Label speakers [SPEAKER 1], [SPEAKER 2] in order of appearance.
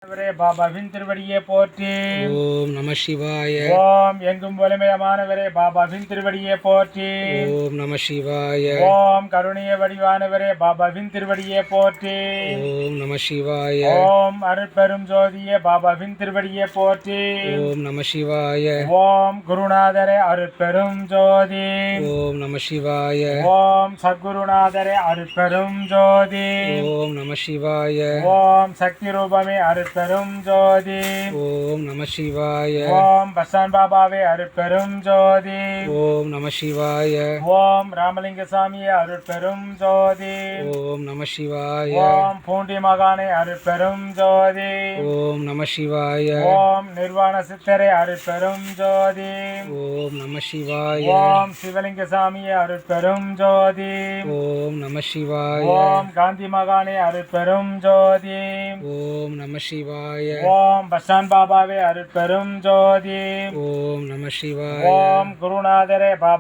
[SPEAKER 1] பாபாவின் திருவடியே போற்றி.
[SPEAKER 2] ஓம் நம சிவாய.
[SPEAKER 1] ஓம் எங்கும் வலிமையமானவரே பாபாவின் திருவடியே போற்றி.
[SPEAKER 2] ஓம் நம சிவாய.
[SPEAKER 1] ஓம் கருணைய வடிவானவரே பாபாவின் திருவடியே போற்றி.
[SPEAKER 2] ஓம் நம சிவாய.
[SPEAKER 1] ஓம் அருட்பெரும் ஜோதியே பாபாவின் திருவடியே போற்றி.
[SPEAKER 2] ஓம் நம சிவாய.
[SPEAKER 1] ஓம் குருநாதரே அருட்பெரும் ஜோதி.
[SPEAKER 2] ஓம் நம சிவாய.
[SPEAKER 1] ஓம் சத்குருநாதரே அருட்பெரும் ஜோதி.
[SPEAKER 2] ஓம் நம சிவாய.
[SPEAKER 1] ஓம் சக்தி ரூபமே அருட்பெரும் ஜோதி.
[SPEAKER 2] ஓம் நம சிவாய.
[SPEAKER 1] ஓம் பசான் பாபாவே அருட்பெரும் ஜோதி.
[SPEAKER 2] ஓம் நம சிவாய.
[SPEAKER 1] ஓம் ராமலிங்க சாமியே அருட்பெரும் ஜோதி.
[SPEAKER 2] ஓம் நம சிவாய.
[SPEAKER 1] ஓம் பூண்டி மகானே அருட்பெரும் ஜோதி.
[SPEAKER 2] ஓம் நம சிவாய.
[SPEAKER 1] ஓம் நிர்வாண சித்தரே அருட்பெரும் ஜோதி.
[SPEAKER 2] ஓம் நம சிவாய.
[SPEAKER 1] ஓம் சிவலிங்க சாமியே அருட்பெரும் ஜோதி.
[SPEAKER 2] ஓம் நம சிவாய.
[SPEAKER 1] ஓம் காந்தி மகானே அருட்பெரும் ஜோதி.
[SPEAKER 2] ஓம் நம சிவாய.
[SPEAKER 1] ஓம் பசான் பாபாவே அருட்பெரும் ஜோதி.
[SPEAKER 2] ஓம் நம சிவாய.
[SPEAKER 1] ஓம் குருநாதரே பாபா